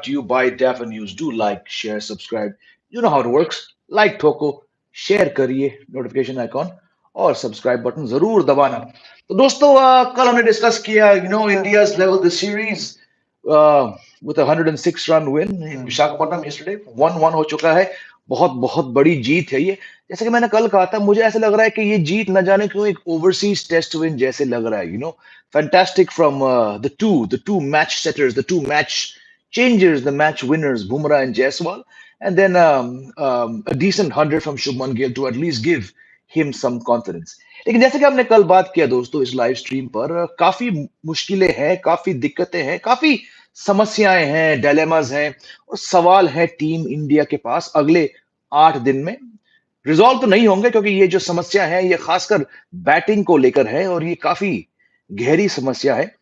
to you by Dapper News. Do like, share, subscribe. You know how it works. Like ठोको, share करिए, notification icon और subscribe button जरूर दबाना. तो दोस्तों कल हमने डिस्कस किया India's level the series with a 106 run win in Visakhapatnam yesterday. 1-1 हो चुका है. बहुत बहुत बड़ी जीत है ये. जैसे कि मैंने कल कहा था, मुझे ऐसा लग रहा है कि ये जीत न जाने क्यों एक ओवरसीज टेस्ट विन जैसे लग रहा है. Fantastic from the two match setters, the two match changers, the match winners, Bumrah and Jaiswal, and then a decent 100 from Shubman Gill to at least give him some confidence. लेकिन जैसे कि हमने कल बात किया दोस्तों इस लाइव स्ट्रीम पर, काफी मुश्किलें हैं, काफी दिक्कतें हैं, काफी समस्याएं हैं, डायलेमास हैं और सवाल है टीम इंडिया के पास अगले 8 दिन में. रिजॉल्व तो नहीं होंगे क्योंकि ये जो समस्या है ये खासकर बैटिंग को लेकर है और ये काफी गहरी समस्या है.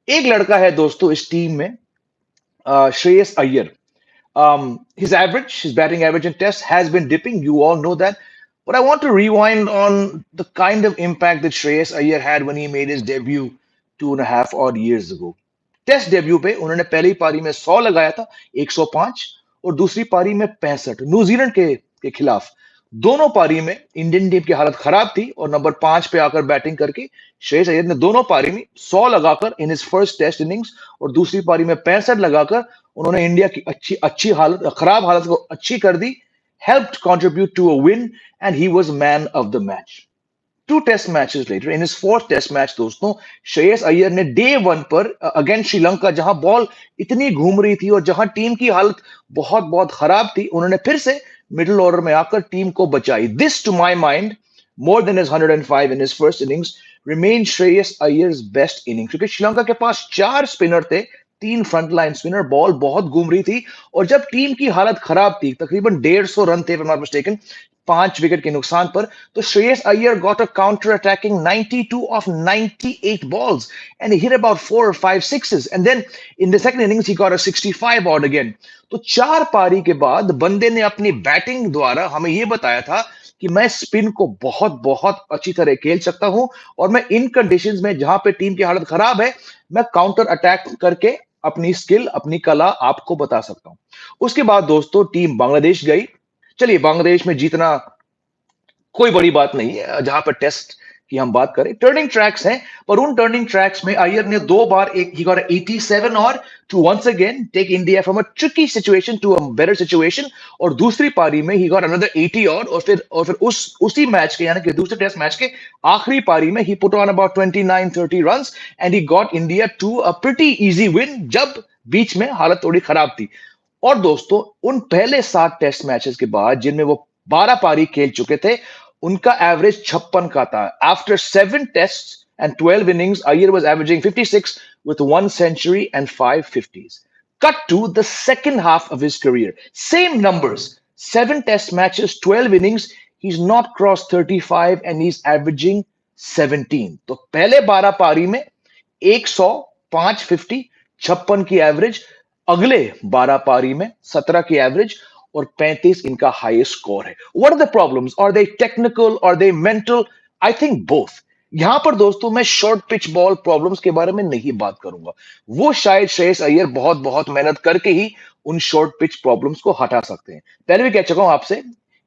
एक लड़का है दोस्तों इस टीम में, Shreyas Iyer. His batting average in Test has been dipping. You all know that. But I want to rewind on the kind of impact that Shreyas Iyer had when he made his debut 2.5 odd years ago. Test debut पे उन्होंने पहली पारी में 100 लगाया था, 105, और दूसरी पारी में 65 न्यूजीलैंड के खिलाफ. दोनों पारी में इंडियन टीम की हालत खराब थी और नंबर 5 पे आकर बैटिंग करके श्रेयस अय्यर ने दोनों पारी में 100 लगाकर in his first test innings और दूसरी पारी में 65 लगाकर उन्होंने इंडिया की अच्छी हालत, खराब हालत को अच्छी कर दी. Helped contribute to a win and he was man of the match. 2 test matches later, in his 4th test match दोस्तों, श्रेयस अय्यर ने डे 1 पर अगेंस्ट श्रीलंका, जहां बॉल इतनी घूम रही थी और जहां टीम की हालत बहुत बहुत खराब थी, उन्होंने फिर से मिडिल ऑर्डर में आकर टीम को बचाई. This to my mind, more than his 105 in his first innings, remained Shreyas Iyer's best innings, क्योंकि श्रीलंका के पास 4 स्पिनर थे, 3 फ्रंट लाइन स्पिनर, बॉल बहुत घूम रही थी और जब टीम की हालत खराब थी, तकरीबन 150 रन थे, if I'm not mistaken, 5 wicket के नुकसान पर, तो Shreyas Iyer got a counter attacking 92 of 98 balls and he hit about 4 or 5 sixes and then in the second innings he got a 65 odd again. तो 4 पारी के बाद बंदे ने अपनी बैटिंग द्वारा हमें यह बताया था कि मैं स्पिन को बहुत बहुत अच्छी तरह खेल सकता हूं और मैं इन कंडीशंस में जहां पे टीम की हालत खराब है, मैं काउंटर अटैक करके अपनी स्किल, अपनी कला आपको बता सकता हूं. उसके बाद दोस्तों टीम बांग्लादेश गई. चलिए, बांग्लादेश में जीतना कोई बड़ी बात नहीं है जहां पर टेस्ट की हम बात करें. टर्निंग ट्रैक्स हैं, पर उन टर्निंग ट्रैक्स में अय्यर ने 2 बार he got 87 और to once again take India from a tricky situation to a better situation, और दूसरी पारी में he got another 80 और फिर उसी मैच के, यानी कि दूसरे टेस्ट मैच के आखिरी पारी में he put on about 29-30 runs and he got India to a pretty easy win जब बीच में हालत थोड़ी खराब थी. और दोस्तों उन पहले 7 टेस्ट मैचेस के बाद जिनमें वो 12 पारी खेल चुके थे, उनका एवरेज 56 का था. After 7 test and 12 innings, Iyer was averaging 56 with 1 century and 5 50s. Cut to the second half of his career. Same numbers. 7 test matches, 12 innings. He's not crossed 35 and he's averaging 17. तो पहले 12 पारी में 100, 550, 56 की average. अगले 12 पारी में 17 की average और 35 इनका हाईएस्ट स्कोर है. What are the problems? Are they technical, are they mental? I think both. यहां पर दोस्तों मैं शॉर्ट पिच बॉल प्रॉब्लम्स के बारे में नहीं बात करूंगा. वो शायद श्रेयस अय्यर बहुत बहुत मेहनत करके ही उन शॉर्ट पिच प्रॉब्लम्स को हटा सकते हैं. पहले भी कह चुका हूं आपसे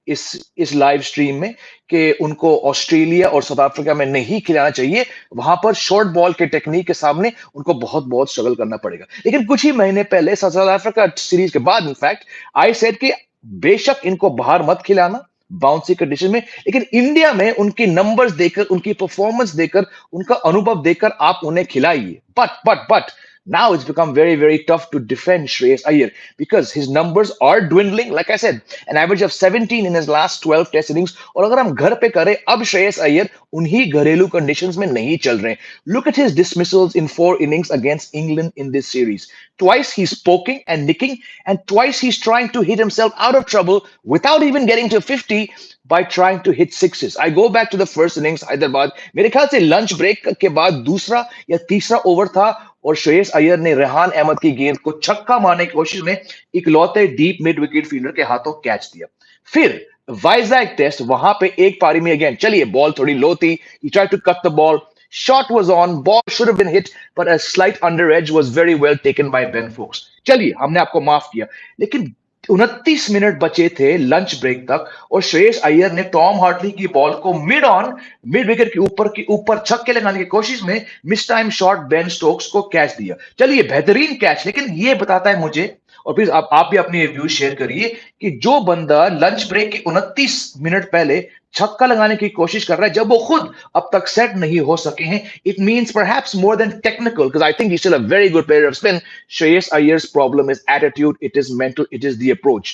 इस लाइव स्ट्रीम में कि उनको ऑस्ट्रेलिया और साउथ अफ्रीका में नहीं खिलाना चाहिए. वहां पर शॉर्ट बॉल के टेक्निक के सामने उनको बहुत बहुत स्ट्रगल करना पड़ेगा. लेकिन कुछ ही महीने पहले साउथ अफ्रीका सीरीज के बाद इनफैक्ट आई सेड कि बेशक इनको बाहर मत खिलाना बाउंसी कंडीशन में, लेकिन इंडिया में उनकी नंबर्स देखकर, उनकी परफॉर्मेंस देखकर, उनका अनुभव देखकर आप उन्हें खिलाइए. But now it's become very, very tough to defend Shreyas Iyer because his numbers are dwindling. Like I said, an average of 17 in his last 12 test innings. और अगर हम घर पे करें, अब श्रेयस अय्यर उन्हीं घरेलू कंडीशंस में नहीं चल रहे. Look at his dismissals in 4 innings against England in this series. Twice he's poking and nicking, and twice he's trying to hit himself out of trouble without even getting to 50 by trying to hit sixes. I go back to the first innings, Hyderabad. मेरे ख्याल से lunch break के बाद दूसरा या तीसरा over था और श्रेयस अय्यर ने रेहान अहमद की गेंद को छक्का मारने की कोशिश में इकलौते डीप मिड विकेट फील्डर के हाथों कैच दिया. फिर वाइजैक टेस्ट, वहां पे एक पारी में अगेन, चलिए बॉल थोड़ी लो थी, he tried to cut the ball, Shot was on, ball should have been hit, but a slight under edge was very well taken by Ben Fox. चलिए हमने आपको माफ किया, लेकिन 29 मिनट बचे थे लंच ब्रेक तक और श्रेयस अय्यर ने टॉम हार्टली की बॉल को मिड विकेट के ऊपर छक्के लगाने की कोशिश में miss time shot Ben Stokes को कैच दिया। चलिए बेहतरीन कैच, लेकिन ये बताता है मुझे, और प्लीज आप भी अपनी रिव्यू शेयर करिए कि जो बंदा लंच ब्रेक के 29 मिनट पहले छक्का लगाने की कोशिश कर रहा है जब वो खुद अब तक सेट नहीं हो सके हैं, it means perhaps more than technical, because I think he still a very good player off spin. Shreyas Iyer's problem is attitude, it is mental, it is the approach.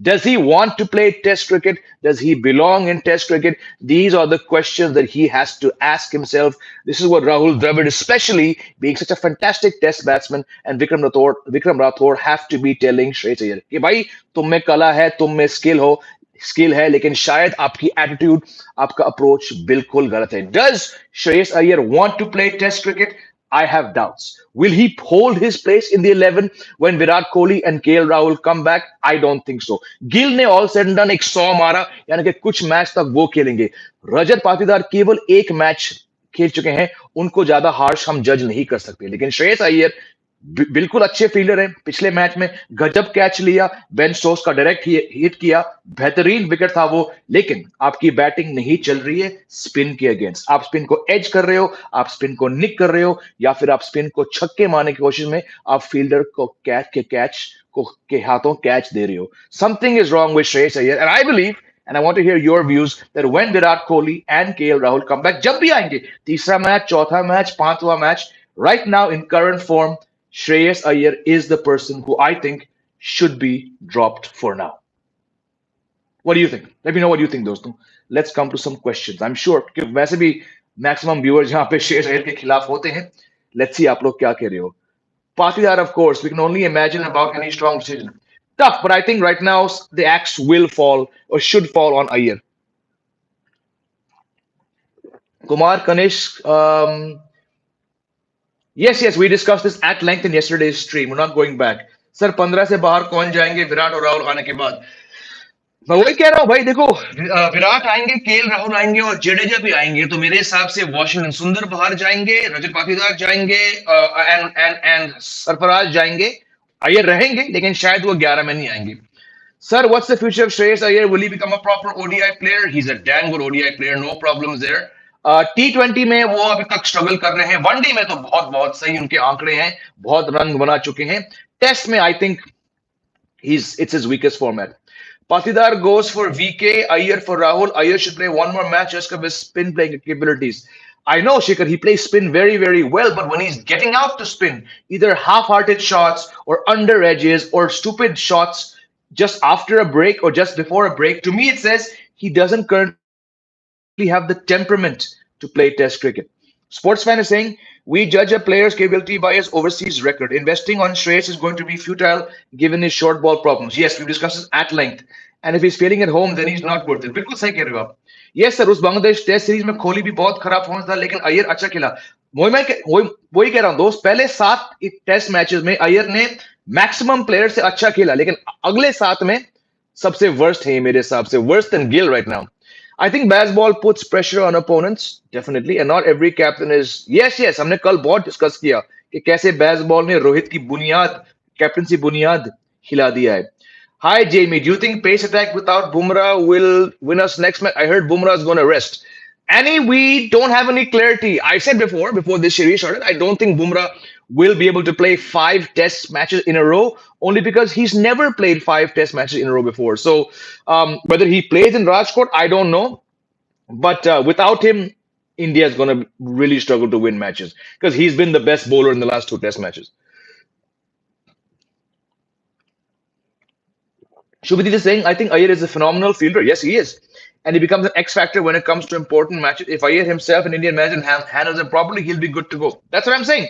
Does he want to play test cricket? Does he belong in test cricket? These are the questions that he has to ask himself. This is what Rahul Dravid, especially being such a fantastic test batsman, and Vikram Rathore have to be telling Shreyas Iyer कि भाई तुम में कला है, तुम में skill है, लेकिन शायद आपकी एटीट्यूड, आपका अप्रोच बिल्कुल गलत है. Does Shreyas Iyer want to play test cricket? I have doubts. Will he hold his place in the 11 when Virat Kohli and KL Rahul come back? I don't think so. Gill ने all said and done एक 100 मारा, यानी कि कुछ match तक वो खेलेंगे. रजत पाटीदार केवल एक मैच खेल चुके हैं, उनको ज्यादा हार्श हम जज नहीं कर सकते. लेकिन श्रेयस अय्यर बिल्कुल अच्छे फील्डर हैं. पिछले मैच में गजब कैच लिया, बेन स्टोक्स का डायरेक्ट हिट किया, बेहतरीन विकेट था वो. लेकिन आपकी बैटिंग नहीं चल रही है स्पिन के अगेंस्ट. आप स्पिन को एज कर रहे हो, आप स्पिन को निक कर रहे हो, या फिर आप स्पिन को छक्के मारने की कोशिश में आप फील्डर को के हाथों कैच दे रहे हो. Something is wrong with Shreyas Iyer, and I believe and I want to hear your views that when Virat Kohli and KL Rahul come back, जब भी आएंगे, तीसरा मैच, चौथा मैच, पांचवा match, right now in current form, Shreyas Iyer is the person who I think should be dropped for now. What do you think? Let me know what you think, दोस्तों. Let's come to some questions. I'm sure कि वैसे भी maximum viewers यहाँ पे Shreyas Iyer के खिलाफ होते हैं. Let's see आप लोग क्या कह रहे हो. Patidar, of course, we can only imagine about any strong decision. Tough, but I think right now the axe will fall or should fall on Iyer. Kumar Kanish, yes, we discussed this at length in yesterday's stream. We're not going back. Sir 15 से बाहर कौन जाएंगे विराट और राहुल आने के बाद? मैं वही कह रहा हूँ भाई, देखो विराट आएंगे, केएल राहुल आएंगे और जडेजा भी आएंगे, तो मेरे हिसाब से वॉशिंगटन सुंदर बाहर जाएंगे, रजत पाटीदार जाएंगे, एंड सरफराज जाएंगे. अय्यर रहेंगे लेकिन शायद वो 11 में नहीं आएंगे. Sir, what's the future of Shreyas Iyer? Will he become a proper ODI player? He is a damn good ODI player, no problems there. T20 में वो अभी तक स्ट्रगल कर रहे हैं. वनडे में तो बहुत बहुत सही उनके आंकड़े हैं, बहुत रन बना चुके हैं. टेस्ट में I think it's his weakest format. Patidar goes for VK, Iyer for Rahul. Iyer should play one more match just because of his spin playing capabilities. I know, Shikhar, he plays spin very, very well, but when he's getting out to spin, either half-hearted shots or under edges or stupid shots just after a break or just before a break, to me it says he doesn't currently have the temperament to play test cricket. Sportsfan is saying, we judge a player's capability by his overseas record. Investing on Shreyas is going to be futile given his short ball problems. Yes, we've discussed this at length. And if he's failing at home, then he's not worth it. बिल्कुल सही कह रहे हो आप. Yes, sir, उस Bangladesh test series में कोहली भी बहुत खराब परफॉर्मेंस था, लेकिन अय्यर अच्छा खेला. वही कह रहा हूं दोस्त, पहले 7 टेस्ट मैचेस में अय्यर ने मैक्सिमम प्लेयर से अच्छा खेला, लेकिन अगले 7 में सबसे वर्स्ट है मेरे हिसाब से, worse than Gill right now. I think baseball puts pressure on opponents, definitely, and not every captain is. Yes, हमने कल बहुत डिस्कस किया कि कैसे बेसबॉल ने रोहित की कैप्टनसी बुनियाद हिला दिया है. Hi Jamie, do you think pace attack without Bumrah will win us next match? I heard Bumrah is going to rest. Annie, we don't have any clarity. I said before this series started, I don't think Bumrah will be able to play 5 test matches in a row, only because he's never played 5 test matches in a row before. So whether he plays in Rajkot, I don't know. But without him, India is going to really struggle to win matches because he's been the best bowler in the last 2 test matches. Shubhadip is saying, I think Iyer is a phenomenal fielder. Yes, he is. And he becomes an X factor when it comes to important matches. If Iyer himself, an Indian manager, handles it properly, he'll be good to go. That's what I'm saying.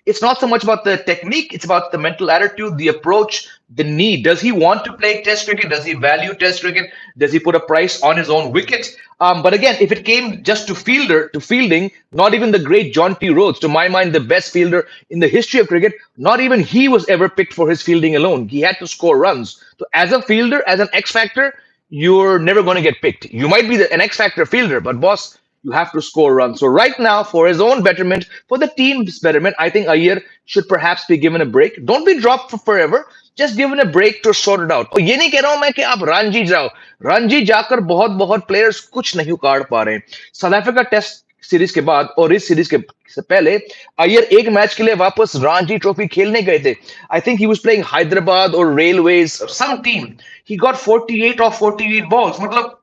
It's not so much about the technique, it's about the mental attitude, the approach, the need. Does he want to play test cricket? Does he value test cricket? Does he put a price on his own wicket? But again, if it came just to fielding, not even the great John T. Rhodes, to my mind, the best fielder in the history of cricket, not even he was ever picked for his fielding alone. He had to score runs. So as a fielder, as an X factor, you're never going to get picked. You might be an X factor fielder, but boss, You have to score runs. So right now, for his own betterment, for the team's betterment, I think Iyer should perhaps be given a break. Don't be dropped for forever. Just given a break to sort it out. और ये नहीं कह रहा हूं मैं कि आप रणजी जाओ. रणजी जाकर बहुत बहुत प्लेयर्स कुछ नहीं उखाड़ पा रहे हैं. साउथ अफ्रीका टेस्ट सीरीज के बाद और इस सीरीज के से पहले अय्यर एक मैच के लिए वापस रणजी ट्रॉफी खेलने गए थे. I think he was playing Hyderabad और railways some team. He got 48 और 48 बॉल्स. मतलब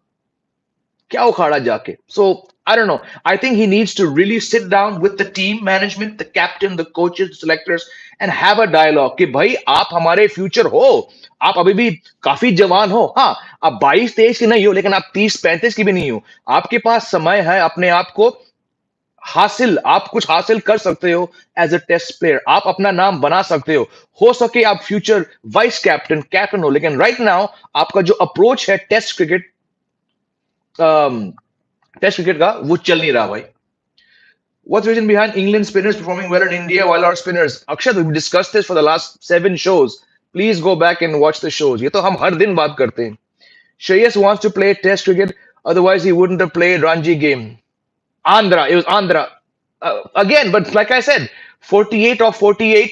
क्या उखाड़ा जाके. So I don't know. I think he needs to really sit down with the team management, the captain, the coaches, the selectors, and have a dialogue कि भाई आप हमारे future हो. आप अभी भी काफी जवान हो. हाँ, आप 22-23 की नहीं हो, लेकिन आप 30-35 की भी नहीं हो. आपके पास समय है अपने आप को आप कुछ हासिल कर सकते हो एज अ टेस्ट प्लेयर. आप अपना नाम बना सकते हो सके आप फ्यूचर वाइस कैप्टन कैप्टन हो. लेकिन राइट नाउ आपका जो अप्रोच है टेस्ट क्रिकेट का वो चल नहीं रहा भाई. What's the reason behind England spinners performing well in India while our spinners? Akshat, we've discussed this for the last 7 shows. Please go back and watch the shows. ये तो हम हर दिन बात करते हैं. Shreyas wants to play test cricket, otherwise he wouldn't have played Ranji game. Andhra, it was Andhra. Again, but like I said, 48 or 48,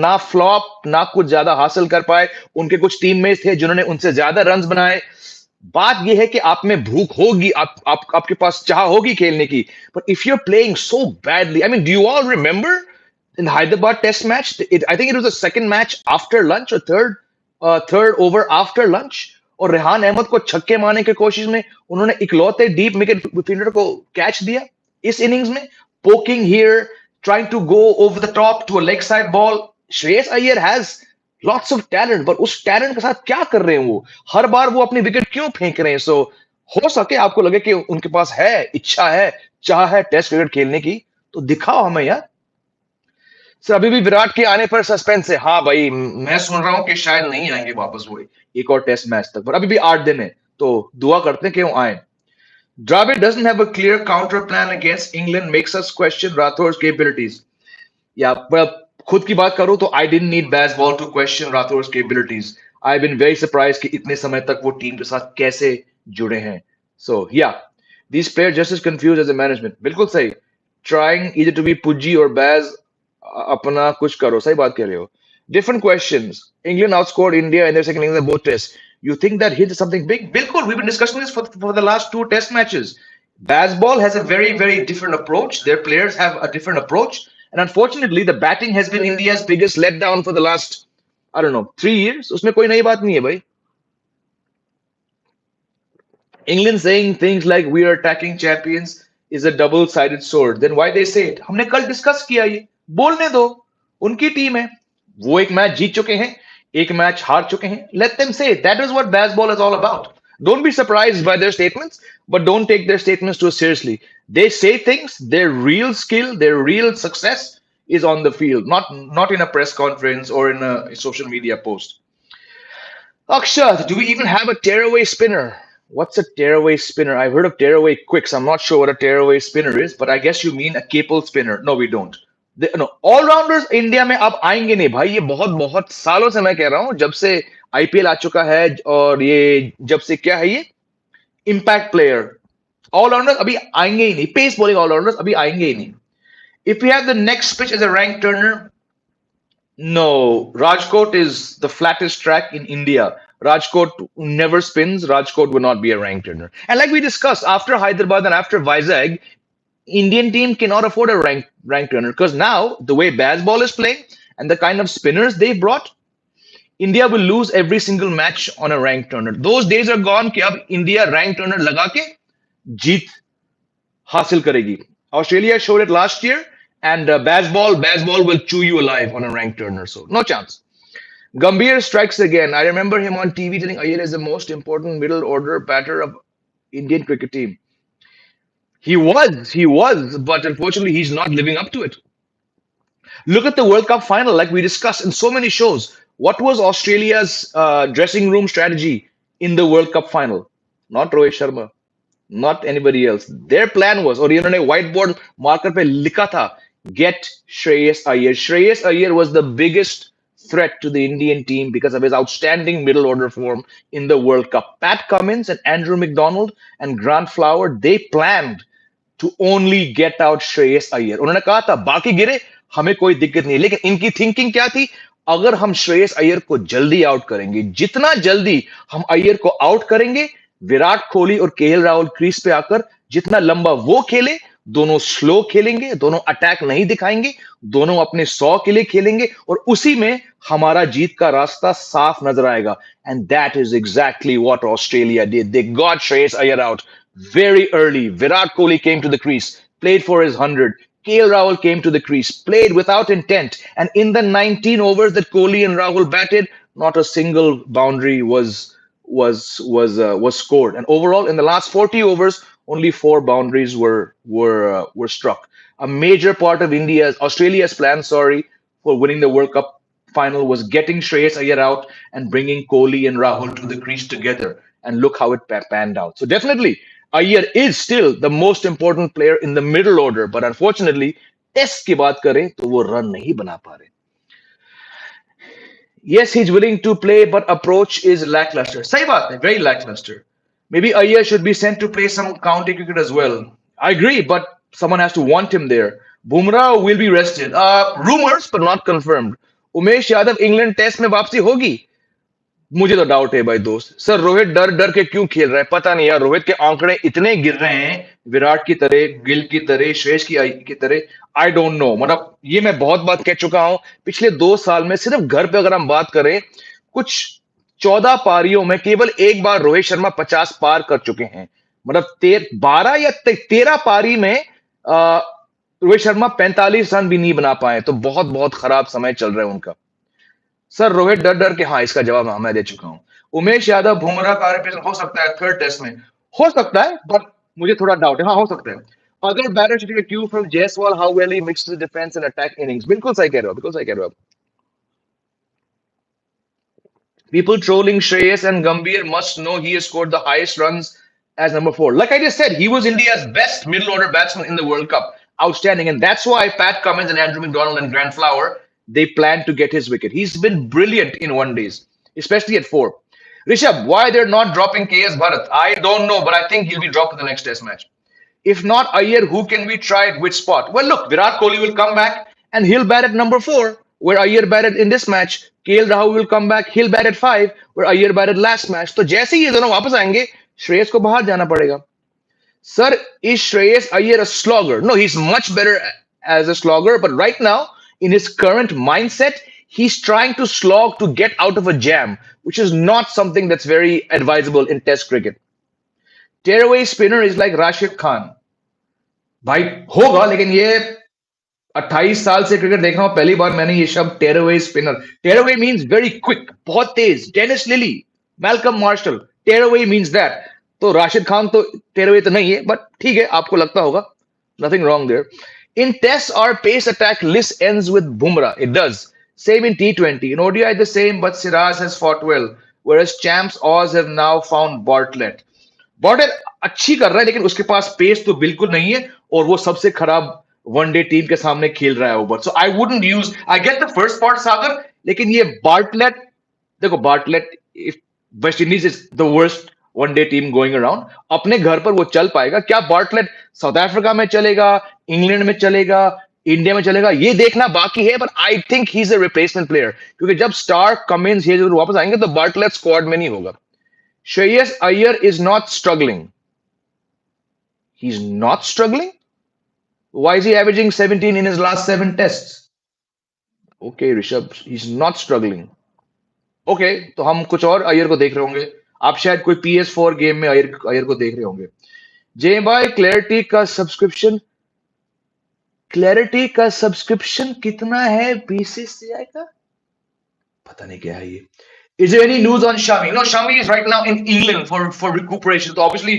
ना flop ना कुछ ज्यादा हासिल कर पाए. उनके कुछ टीममेट्स थे जिन्होंने उनसे ज्यादा रन्स बनाए. बात यह है कि आप में भूख होगी, आपके पास चाह होगी खेलने की. But if you are playing so badly, I mean do you all remember in Hyderabad test match, I think it was the second match after lunch और थर्ड ओवर आफ्टर लंच, और रेहान अहमद को छक्के मारने की कोशिश में उन्होंने इकलौते डीप विकेट फील्डर को कैच दिया इस इनिंग्स में. Poking here, trying to go over the top to a leg side ball. Shreyas Iyer has lots of talent, पर उस टैलेंट के साथ क्या कर रहे हैं वो? हर बार वो अपनी विकेट क्यों फेंक रहे हैं? सो हो सके आपको लगे कि उनके पास है, इच्छा है, चाह है टेस्ट क्रिकेट खेलने की, तो दिखाओ हमें यार. सर अभी भी विराट के आने पर सस्पेंस है. हाँ भाई, मैं सुन रहा हूं कि शायद नहीं आएंगे वापस वो एक और टेस्ट मैच तक, पर अभी भी 8 दिन है, तो दुआ करते हैं कि वो आए. Dravid doesn't have a clear counter plan against England makes us question Rathor's capabilities. या पर खुद की बात करूं तो I didn't need baseball to question Rathor's capabilities. I've been very surprised कि इतने समय तक वो टीम के साथ कैसे जुड़े हैं. So yeah, these players just as confused as the management. बिल्कुल सही. Trying either to be Pujji or Baz, अपना कुछ करो. सही बात कह रहे हो. Different questions. England outscored India in their second innings of both tests. You think that hints at something big? Bilkul, we've been discussing this for the last 2 test matches. Baseball has a very, very different approach. Their players have a different approach. And unfortunately, the batting has been India's biggest letdown for the last, I don't know, 3 years. उसमें कोई नई बात नहीं है भाई. England saying things like we are attacking champions is a double-sided sword. Then why they say it? हमने कल discuss किया ये. बोलने दो. उनकी टीम है. वो एक मैच जीत चुके हैं. एक मैच हार चुके हैं. Let them say it. That is what baseball is all about. Don't be surprised by their statements, but don't take their statements too seriously. They say things, their real skill, their real success is on the field, not in a press conference or in a social media post. Akshat, do we even have a tearaway spinner? What's a tearaway spinner? I've heard of tearaway quicks. I'm not sure what a tearaway spinner is, but I guess you mean a capable spinner. No, we don't. No, allrounders India में अब आएंगे नहीं भाई. ये बहुत बहुत सालों से मैं कह रहा हूं, जब से आईपीएल आ चुका है, और ये जब से क्या है, ये इम्पैक्ट प्लेयर ऑलराउंडर्स अभी आएंगे ही नहीं. पेस बॉलिंग ऑलराउंडर्स अभी आएंगे ही नहीं. If you have the next pitch as a rank turner, no, Rajkot is the flattest track in India. Rajkot never spins. Rajkot will not be a rank turner. And like we discussed, after Hyderabad and after Vizag, Indian team cannot afford a rank turner, because now the way baseball is playing and the kind of spinners they've brought, India will lose every single match on a rank turner. Those days are gone कि अब India rank turner लगा के जीत हासिल करेगी. Australia showed it last year, and baseball will chew you alive on a rank turner. So no chance. Gambhir strikes again. I remember him on TV telling Iyer is the most important middle order batter of Indian cricket team. He was, but unfortunately, he's not living up to it. Look at the World Cup final, like we discussed in so many shows. What was Australia's dressing room strategy in the World Cup final? Not Rohit Sharma, not anybody else. Their plan was, और इन्होंने whiteboard marker पे लिखा था, get Shreyas Iyer. Shreyas Iyer was the biggest threat to the Indian team because of his outstanding middle order form in the World Cup. Pat Cummins and Andrew McDonald and Grant Flower, they planned to only get out Shreyas Iyer. उन्होंने कहा था बाकी गिरे हमें कोई दिक्कत नहीं है, लेकिन इनकी थिंकिंग क्या थी, अगर हम श्रेयस अय्यर को जल्दी आउट करेंगे, जितना जल्दी हम अय्यर को आउट करेंगे, विराट कोहली और केएल राहुल क्रीज पे आकर जितना लंबा वो खेले, दोनों स्लो खेलेंगे, दोनों अटैक नहीं दिखाएंगे, दोनों अपने 100 के लिए खेलेंगे और उसी में हमारा जीत का रास्ता साफ नजर आएगा। And that is exactly what Australia did. They got Shreyas Iyer out very early. Virat Kohli came to the crease, played for his 100. KL Rahul came to the crease, played without intent. And in the 19 overs that Kohli and Rahul batted, not a single boundary was scored. And overall, in the last 40 overs, only 4 boundaries were struck. A major part of Australia's plan, sorry, for winning the World Cup final was getting Shreyas Iyer out and bringing Kohli and Rahul to the crease together. And look how it panned out. So definitely, Iyer is still the most important player in the middle order. But unfortunately, test की बात करें तो वो run नहीं बना पा रहे। Yes, he's willing to play, but approach is lackluster. सही बात है, very lackluster. Maybe Iyer should be sent to play some county cricket as well. I agree, but someone has to want him there. Bumrah will be rested. Rumors, but not confirmed. Umesh Yadav England test में वापसी होगी? मुझे तो doubt है भाई दोस्त। Sir Rohit डर डर के क्यों खेल रहा है, पता नहीं यार। रोहित के आंकड़े इतने गिर रहे हैं, विराट की तरह, गिल की तरह, श्रेयस की तरह। आई डोंट नो, मतलब ये मैं बहुत बात कह चुका हूं पिछले 2 साल में। सिर्फ घर पे अगर हम बात करें, कुछ 14 पारियों में केवल एक बार रोहित शर्मा 50 पार कर चुके हैं। मतलब 12 या 13 पारी में रोहित शर्मा 45 रन भी नहीं बना पाए। तो बहुत बहुत खराब समय चल रहा है उनका। सर रोहित डर डर के, हाँ इसका जवाब मैं दे चुका हूं। उमेश यादव बुमराह का रिप्लेसमेंट हो सकता है थर्ड टेस्ट में, हो सकता है, बट मुझे थोड़ा डाउट है। हाँ हो सकता है। अगर batter should cue from Jaiswal, how well he mixes defence and attack innings. बिल्कुल सही कह रहे हो, बिल्कुल सही कह रहे हो आप। People trolling Shreyas and Gambhir must know he has scored the highest runs as number 4. Like I just said, he was India's best middle order batsman in the World Cup. Outstanding. And that's why Pat Cummins and Andrew McDonald and Grant Flower, they plan to get his wicket. He's been brilliant in 1 days, especially at 4. Rishabh, why they're not dropping KS Bharat? I don't know, but I think he'll be dropped in the next test match. If not Iyer, who can we try at which spot? Well, look, Virat Kohli will come back and he'll bat at number 4, where Iyer batted in this match. KL Rahul will come back, he'll bat at 5, where Iyer batted last match. तो जैसे ही ये दोनों वापस आएंगे, श्रेयस को बाहर जाना पड़ेगा। Sir, is Shreyas Iyer a slogger? No, he's much better as a slogger, but right now, in his current mindset, he's trying to slog to get out of a jam, which is not something that's very advisable in Test cricket. Tearaway spinner is like Rashid Khan. भाई होगा, लेकिन ये 28 साल से cricket देख रहा हूं, पहली बार मैंने ये शब्द tearaway spinner. Tearaway means very quick, बहुत तेज। Dennis Lillee, Malcolm Marshall, tearaway means that. तो राशिद खान तो टेयरअवे तो नहीं है, बट ठीक है, आपको लगता होगा। Nothing wrong there. In tests, our pace attack list ends with Bumrah. It does. Same in T20. In ODI, the same, but Siraj has fought well. Whereas champs Oz have now found Bartlett. Bartlett अच्छी कर रहा है, लेकिन उसके पास pace तो बिल्कुल नहीं है, और वो सबसे खराब वनडे टीम के सामने खेल रहा है over. So I wouldn't use, I get the first part Sagar, लेकिन ये बार्टलेट, देखो Bartlett, if West Indies is the worst one day team going around, अपने घर पर वो चल पाएगा क्या? बार्टलेट साउथ अफ्रीका में चलेगा, इंग्लैंड में चलेगा, इंडिया में चलेगा, ये देखना बाकी है। But I think he is a replacement player, क्योंकि जब स्टार्क, कमिंस ये जरूर वापस आएंगे तो बार्टलेट स्क्वाड में नहीं होगा। Shreyas Iyer is not struggling. He is not struggling? Why is he averaging 17 in his last 7 tests? Okay, Rishabh, he's not struggling. Okay, तो हम कुछ और अय्यर को देख रहे होंगे। आप शायद कोई PS4 गेम में अय्यर को देख रहे होंगे। जय भाई, क्लैरिटी का सब्सक्रिप्शन कितना है BCCI का? पता नहीं क्या है ये। Is there any news on Shami? No, Shami is right now in England for recuperation. तो obviously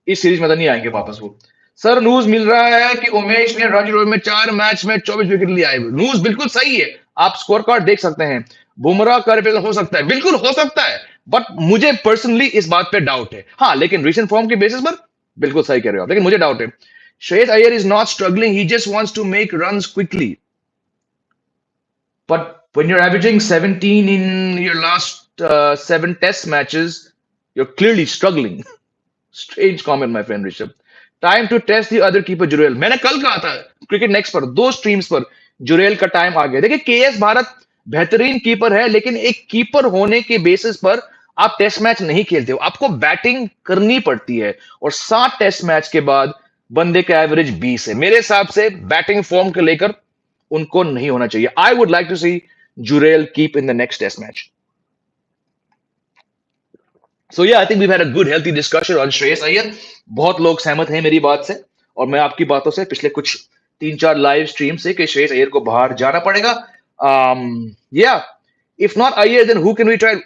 इस सीरीज में तो नहीं आएंगे वापस वो। सर न्यूज मिल रहा है कि उमेश ने रणजी ट्रॉफी में 4 मैच में 24 विकेट लिए आए। न्यूज बिल्कुल सही है, आप स्कोर कार्ड देख सकते हैं। बुमराह का रिप्लेसमेंट हो सकता है, बिल्कुल हो सकता है, बट मुझे पर्सनली इस बात पे डाउट है। हाँ, लेकिन रीसेंट फॉर्म के बेसिस पर बिल्कुल सही कह रहे हो आप, लेकिन मुझे डाउट है। Shreyas Iyer is not struggling, he just wants to make runs quickly. But when you are averaging 17 in your last 7 test matches, you are clearly struggling. Strange comment, my friend Rishabh. Time to test the other keeper Jurel. मैंने कल कहा था cricket next पर 2 streams पर, जुरेल का time आ गया। देखिए KS Bharat बेहतरीन कीपर है, लेकिन एक कीपर होने के बेसिस पर आप टेस्ट मैच नहीं खेलते हो, आपको बैटिंग करनी पड़ती है। और 7 टेस्ट मैच के बाद बंदे का एवरेज 20 है। मेरे हिसाब से बैटिंग फॉर्म को लेकर उनको नहीं होना चाहिए। I would like to see Jurel keep in the next test match. So yeah I think we had a good healthy discussion on Shreyas Iyer. बहुत लोग सहमत हैं मेरी बात से, और मैं आपकी बातों से पिछले कुछ 3-4 लाइव स्ट्रीम से कि श्रेयस अय्यर को बाहर जाना पड़ेगा। या if not Iyer then who can we try?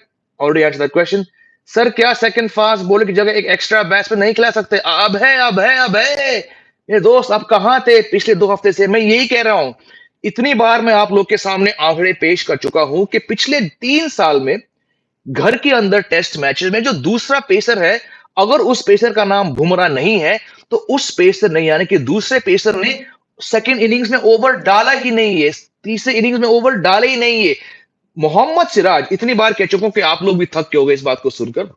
Already answer that question. Sir क्या सेकंड फास्ट बॉलर की जगह एक एक्स्ट्रा बैट्समैन नहीं खिला सकते? अब है ये दोस्त, आप कहां थे पिछले 2 हफ्ते से? मैं यही कह रहा हूं, इतनी बार मैं आप लोग के सामने आंकड़े पेश कर चुका हूं कि पिछले 3 साल में घर के अंदर टेस्ट मैचेस में जो दूसरा पेसर है, अगर उस पेसर का नाम बुमराह नहीं है, तो उस पेसर ने, यानी कि दूसरे पेसर ने सेकंड इनिंग्स में ओवर डाला ही नहीं है, तीसरे इनिंग्स में ओवर डाले ही नहीं है। मोहम्मद सिराज, इतनी बार कह चुका हूं कि आप लोग भी थक के हो गए इस बात को सुनकर।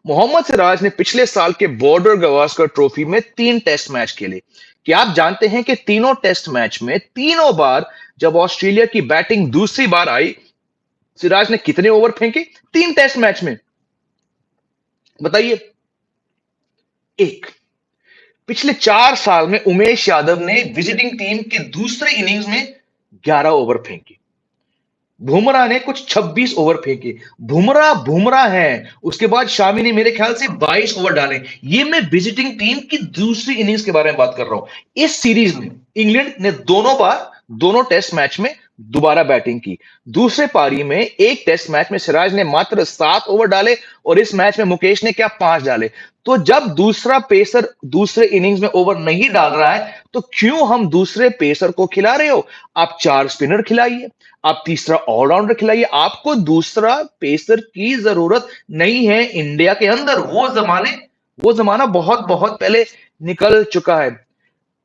मोहम्मद सिराज ने पिछले साल के बॉर्डर गवास्कर ट्रॉफी में 3 टेस्ट मैच खेले। क्या आप जानते हैं कि तीनों टेस्ट मैच में तीनों बार जब ऑस्ट्रेलिया की बैटिंग दूसरी बार आई, सिराज ने कितने ओवर फेंके 3 टेस्ट मैच में? बताइए। 1। पिछले 4 साल में उमेश यादव ने विजिटिंग टीम के दूसरे इनिंग्स में 11 ओवर फेंके। बुमराह ने कुछ 26 ओवर फेंके। बुमराह है। उसके बाद शामी ने मेरे ख्याल से 22 ओवर डाले। ये मैं विजिटिंग टीम की दूसरी इनिंग्स के बारे में बात कर रहा हूं। इस सीरीज में इंग्लैंड ने दोनों बार, दोनों टेस्ट मैच में दोबारा बैटिंग की। दूसरे पारी में एक टेस्ट मैच में सिराज ने मात्र 7 ओवर डाले, और इस मैच में मुकेश ने क्या 5 डाले। तो जब दूसरा पेसर दूसरे इनिंग्स में ओवर नहीं डाल रहा है, तो क्यों हम दूसरे पेसर को खिला रहे हो? आप 4 स्पिनर खिलाइए, आप तीसरा ऑलराउंडर खिलाइए। आपको दूसरा पेसर की जरूरत नहीं है इंडिया के अंदर। वो जमाना बहुत बहुत पहले निकल चुका है।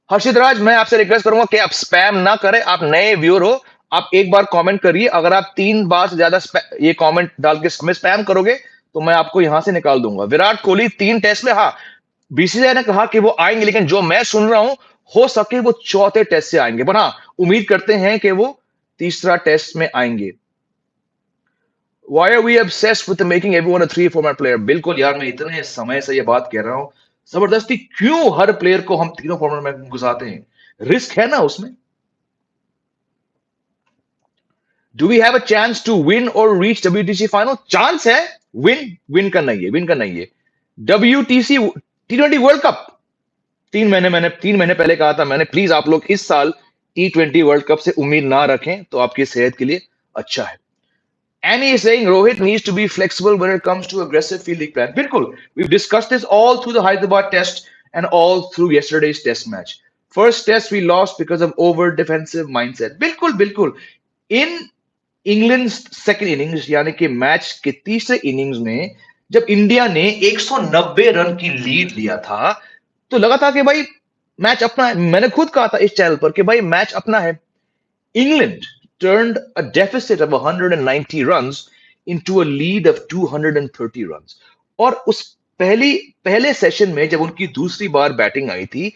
हर्षित राज, मैं आपसे रिक्वेस्ट करूंगा कि आप स्पैम ना करें। आप नए व्यूअर हो, आप एक बार कमेंट करिए। अगर आप 3 बार से ज्यादा ये कमेंट डाल के हमें स्पैम करोगे, तो मैं आपको यहां से निकाल दूंगा। विराट कोहली 3 टेस्ट में, हाँ बीसीसीआई ने कहा कि वो आएंगे, लेकिन जो मैं सुन रहा हूं, हो सके वो चौथे टेस्ट से आएंगे, पर हाँ उम्मीद करते हैं कि वो तीसरा टेस्ट में आएंगे। Why are we obsessed with making everyone a 3 format player? बिल्कुल यार, मैं इतने समय से ये बात कह रहा हूं, जबरदस्ती क्यों हर प्लेयर को हम तीनों फॉर्मेट में घुसाते हैं? रिस्क है ना उसमें। Do we have a chance to win और रीच WTC फाइनल? चांस है, विन करना ही है। WTC T20 वर्ल्ड कप 3 महीने पहले कहा था मैंने, प्लीज आप लोग इस साल T20 वर्ल्ड कप से उम्मीद ना रखें, तो आपकी सेहत के लिए अच्छा है। Annie is saying Rohit needs to be flexible when it comes to aggressive fielding plan. बिल्कुल, we've discussed this all through the Hyderabad test and all through yesterday's test match. First test we lost because of over defensive mindset. बिल्कुल। In England second innings, यानी कि match के तीसरे innings में, जब India ने 190 run की lead लिया था, तो लगा था कि भाई मैच अपना है। मैंने खुद कहा था इस चैनल पर कि भाई मैच अपना है। England turned a deficit of 190 runs into a lead of 230 runs. और उस पहले सेशन में जब उनकी दूसरी बार बैटिंग आई थी,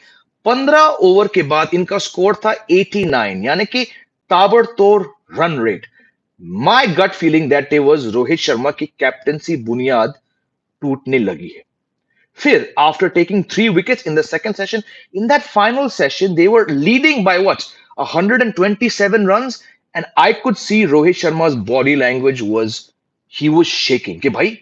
15 ओवर के बाद इनका स्कोर था 89, यानी कि ताबड़तोड़ run rate. My gut feeling that day was Rohit Sharma की कैप्टनसी बुनियाद टूटने लगी है। फिर after taking 3 wickets in the second session, in that final session they were leading by what, 127 runs, and I could see Rohit Sharma's body language he was shaking कि भाई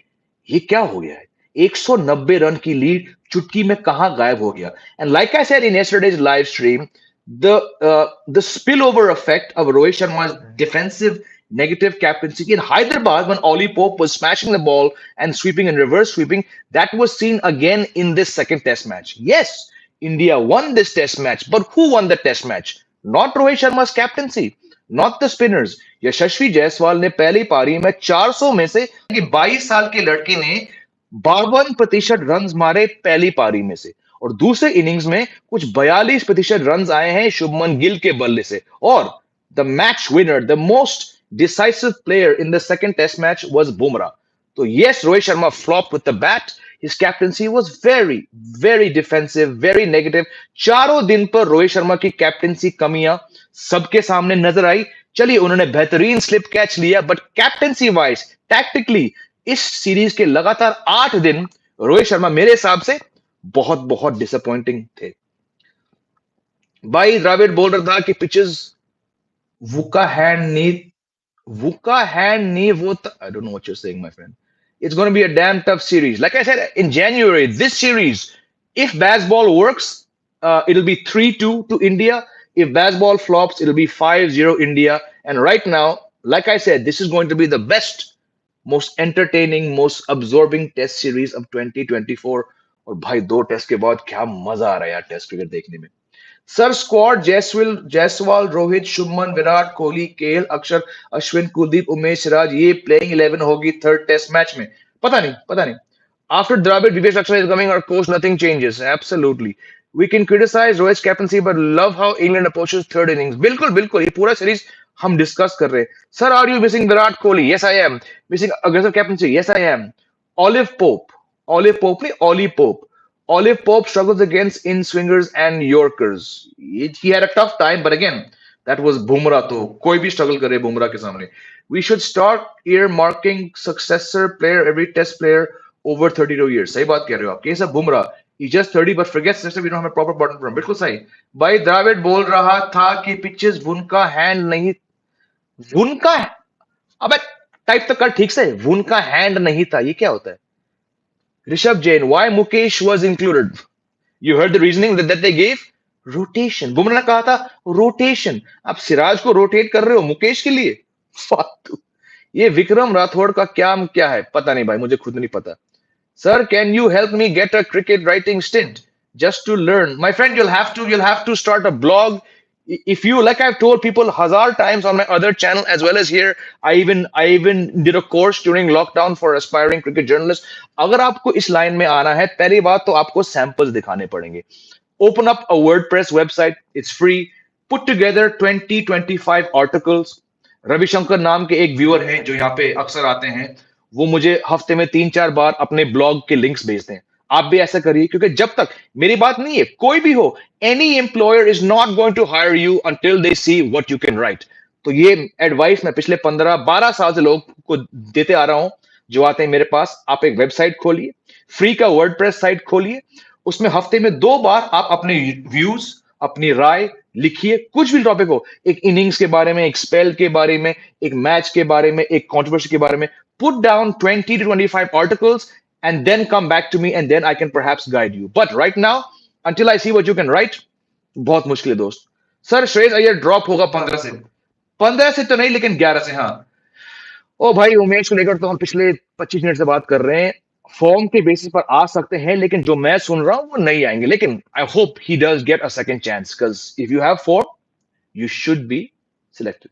ये क्या हो गया है? 190 रन की लीड चुटकी में कहां गायब हो गया? And like I said in yesterday's live stream, the spillover effect of Rohit Sharma's defensive negative captaincy in Hyderabad, when Ollie Pope was smashing the ball and sweeping and reverse sweeping, that was seen again in this second test match. Yes, India won this test match, but who won the test match? Not Rohit Sharma's captaincy, not the spinners. यशस्वी जायसवाल ने पहली पारी में 400 में से 22 साल के लड़के ने 52% रन मारे पहली पारी में से, और दूसरे इनिंग्स में कुछ 42% रन आए हैं शुभमन गिल के बल्ले से। और the match winner, the most decisive player in the second test match was Bumrah. तो yes, Rohit Sharma flopped with the bat. His captaincy was very, very defensive, very negative. चारों दिन पर रोहित शर्मा की कैप्टेंसी कमियां सबके सामने नजर आई. चलिए उन्होंने बेहतरीन स्लिप कैच लिया, बट कैप्टेंसी वाइज टैक्टिकली इस सीरीज के लगातार 8 दिन रोहित शर्मा मेरे हिसाब से बहुत बहुत डिसअपॉइंटिंग थे. भाई द्रविड़ बोल रहा था कि pitches वुका hand knee Vuka hand knee Vota. I don't know what you're saying, my friend. It's going to be a damn tough series. Like I said in January, this series, if baseball works, it'll be 3-2 to India. If baseball flops, it'll be 5-0 India. And right now, like I said, this is going to be the best, most entertaining, most absorbing test series of 2024. और भाई दो test के बाद क्या मजा आ रहा है यार टेस्ट क्रिकेट देखने में. Sir squad Jaiswal Rohit Shubman Virat Kohli KL अक्षर अश्विन कुलदीप उमेश सिराज ये प्लेइंग 11 होगी थर्ड टेस्ट मैच में. पता नहीं. After Dravid, Vivesh Lakshman is coming, our coach, nothing changes. Absolutely. We can criticize Rohit's captaincy, but love how England approaches third innings. बिल्कुल ये पूरा सीरीज हम डिस्कस कर रहे हैं. Sir are you missing Virat Kohli? Yes, I am. Missing aggressive captaincy? Yes, I am. Olive Pope नहीं Ollie Pope. Olive Pope struggles against in swingers and Yorkers. He had a tough time, but again, that was Bumrah. तो कोई भी struggle करे Bumrah के सामने. We should start earmarking successor player every test player over 32 years. सही बात कह रहे हो आप. Case of Bumrah, he's just 30 but forgets system. We don't have a proper button for him. बिल्कुल सही. भाई द्रविड़ बोल रहा था कि पिचेस वुनका हैंड नहीं. वुनका अबे टाइप तो कर ठीक से. वुनका हैंड नहीं था. ये क्या होता है? Rishabh Jain, why Mukesh was included? You heard the reasoning that they gave? Rotation. Bumrah ने कहा था रोटेशन. आप सिराज को रोटेट कर रहे हो मुकेश के लिए? फालतू. ये विक्रम राठौड़ का क्या है? पता नहीं भाई, मुझे खुद नहीं पता. Sir, can you help me get a cricket writing stint just to learn? My friend, you'll have to start a blog. If you, like I've told people hazard times on my other channel as well as here, I even did a course during lockdown for aspiring cricket journalists. अगर आपको इस line में आना है, पहली बात तो आपको सैंपल्स दिखाने पड़ेंगे. Open up a WordPress website. It's free. Put together 20-25 articles. Ravishankar नाम के एक व्यूअर हैं जो यहाँ पे अक्सर आते हैं. वो मुझे हफ्ते में 3-4 बार अपने ब्लॉग के लिंक्स भेजते हैं. आप भी ऐसा करिए, क्योंकि जब तक मेरी बात नहीं है, कोई भी हो, any employer is not going to hire you until they see what you can write. तो ये एडवाइस मैं पिछले 15-12 साल से लोगों को देते आ रहा हूं जो आते हैं मेरे पास. आप एक वेबसाइट खोलिए, फ्री का वर्डप्रेस साइट खोलिए, उसमें हफ्ते में 2 बार आप अपने व्यूज, अपनी राय लिखिए. कुछ भी टॉपिक हो, एक इनिंग्स के बारे में, एक स्पेल के बारे में, एक मैच के बारे में, एक कंट्रोवर्सी के बारे में. Put down 20-25 articles and then come back to me and then I can perhaps guide you. But right now, until I see what you can write, बहुत मुश्किल है दोस्त. सर श्रेयस अय्यर ड्रॉप होगा 15 से तो नहीं, लेकिन 11 से. हाँ ओ भाई, उमेश को लेकर तो हम पिछले 25 मिनट से बात कर रहे हैं. फॉर्म के बेसिस पर आ सकते हैं, लेकिन जो मैं सुन रहा हूं वो नहीं आएंगे. लेकिन I hope he does get a second chance, because if you have form you should be selected.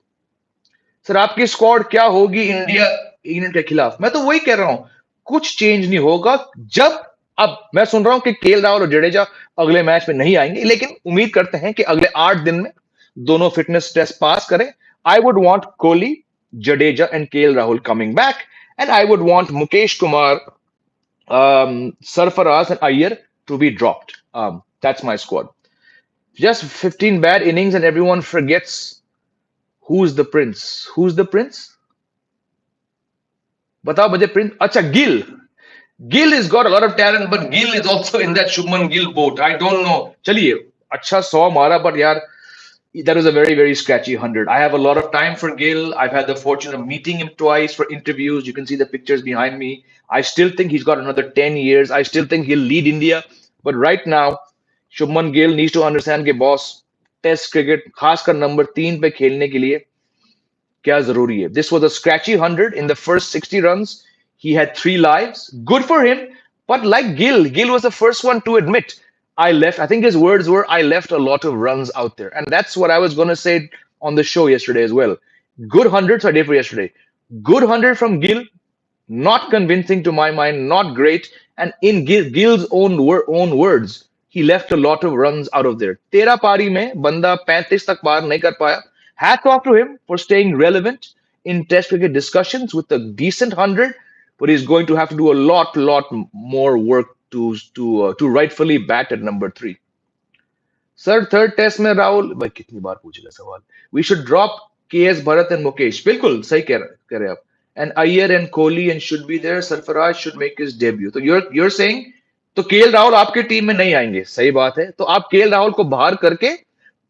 Sir आपकी स्क्वाड क्या होगी इंग्लैंड के खिलाफ? मैं तो वही कह रहा हूं, कुछ चेंज नहीं होगा. जब अब मैं सुन रहा हूं कि केएल राहुल और जडेजा अगले मैच में नहीं आएंगे, लेकिन उम्मीद करते हैं कि अगले 8 दिन में दोनों फिटनेस टेस्ट पास करें. I would want Kohli, Jadeja and KL Rahul coming back, and I would want Mukesh Kumar, Sarfaraz and Iyer to be dropped. That's my squad. Just 15 bad innings and everyone forgets who's the prince. Who's the prince? बताओ मुझे Prince. अच्छा, Gill has got a lot of talent, but Gill is also in that Shubman Gill boat. I don't know. चलिए, अच्छा 100 मारा, but यार that was a very, very scratchy 100. I have a lot of time for Gill. I've had the fortune of meeting him twice for interviews. You can see the pictures behind me. I still think he's got another 10 years. I still think he'll lead India. But right now, Shubman Gill needs to understand कि boss, test cricket खासकर number 3 पे खेलने के लिए क्या जरूरी है. This was a scratchy 100 in the first 60 runs. He had 3 lives. Good for him. But like Gill was the first one to admit, I think his words were, I left a lot of runs out there. And that's what I was going to say on the show yesterday as well. Good 100 I did for yesterday. Good 100 from Gill. Not convincing to my mind. Not great. And in Gill's own words, he left a lot of runs out of there. 13 पारी में बंदा 35 तक पार नहीं कर पाया. Hats off to him for staying relevant in Test cricket discussions with a decent 100. but he's going to have to do a lot more work to rightfully bat at number 3. Sir third test में राहुल भाई कितनी बार पूछेगा सवाल we should drop KS Bharat and Mukesh बिल्कुल सही कह रहे आप and Iyer and Kohli and should be there Sarfaraz should make his debut तो you're saying तो केएल राहुल आपके टीम में नहीं आएंगे सही बात है तो आप केएल राहुल को बाहर करके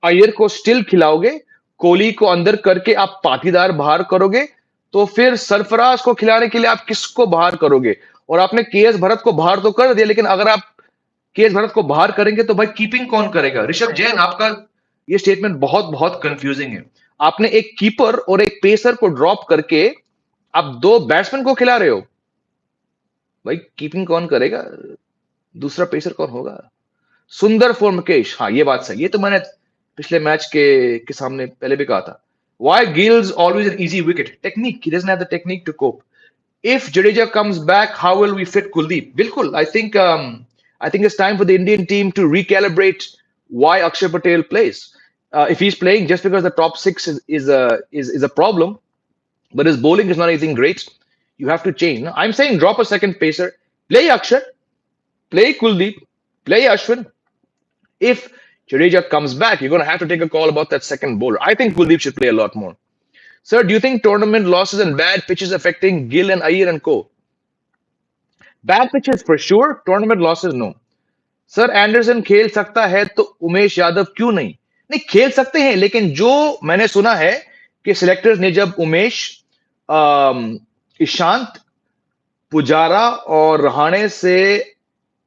अय्यर को स्टिल खिलाओगे कोहली को अंदर करके आप पाटीदार बाहर करोगे तो फिर सरफराज को खिलाने के लिए आप किसको बाहर करोगे और आपने केएस भरत को बाहर तो कर दिया लेकिन अगर आप केएस भरत को बाहर करेंगे तो भाई कीपिंग कौन करेगा ऋषभ जैन आपका ये स्टेटमेंट बहुत बहुत कंफ्यूजिंग है आपने एक कीपर और एक पेसर को ड्रॉप करके आप 2 बैट्समैन को खिला रहे हो भाई कीपिंग कौन करेगा दूसरा पेसर कौन होगा सुंदर फॉर मुकेश हाँ ये बात सही ये तो मैंने पिछले मैच के सामने पहले भी कहा था why Gill's always an easy wicket technique he doesn't have the technique to cope if Jadeja comes back how will we fit Kuldeep bilkul I think it's time for the Indian team to recalibrate why Akshay Patel plays. If he's playing just because the top 6 is a problem, but his bowling is not anything great, you have to change. No? I'm saying drop a second pacer, play Akshay, play Kuldeep, play Ashwin. If Jadeja comes back, you're going to have to take a call about that second bowler. I think Kuldeep should play a lot more. Sir, do you think tournament losses and bad pitches affecting Gill and Iyer and co? Bad pitches for sure, tournament losses no. Sir Anderson खेल सकता है तो उमेश यादव क्यों नहीं नहीं खेल सकते हैं लेकिन जो मैंने सुना है कि सिलेक्टर्स ने जब उमेश ईशांत पुजारा और रहाणे से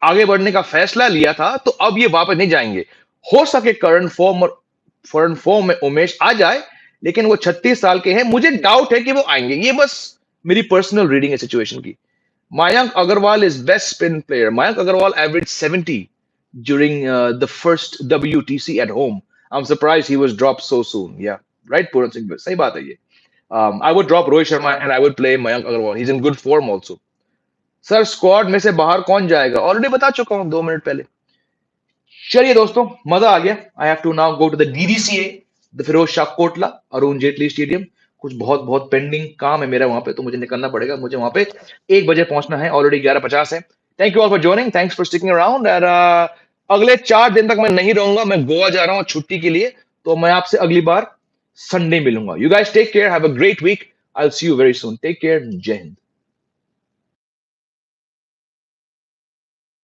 आगे बढ़ने का फैसला लिया था तो अब ये वापस नहीं जाएंगे हो सके करंट फॉर्म में उमेश आ जाए लेकिन वो 36 साल के हैं मुझे डाउट है कि वो आएंगे ये बस मेरी पर्सनल रीडिंग है सिचुएशन की Mayank Agarwal is best spin player. Mayank Agarwal averaged 70 during the first WTC at home. I'm surprised he was dropped so soon. Yeah, right, Puran Singh. सही बात है ये. I would drop Rohit Sharma and I would play Mayank Agarwal. He's in good form also. Sir, squad में से बाहर कौन जाएगा? Already बता चुका हूँ 2 मिनट पहले. चलिए दोस्तों, मजा आ गया. I have to now go to the DDCA, the Firoz Shah Kotla, Arun Jaitley Stadium. कुछ बहुत बहुत पेंडिंग काम है मेरा वहां पे तो मुझे निकलना पड़ेगा मुझे वहां पे 1 बजे पहुंचना है ऑलरेडी 11:50 है thank you all for joining thanks for sticking around और अगले 4 दिन तक मैं नहीं रहूंगा मैं गोवा जा रहा हूं छुट्टी के लिए तो मैं आपसे अगली बार संडे मिलूंगा you guys take care have a great week I will see you very soon take care जय हिंद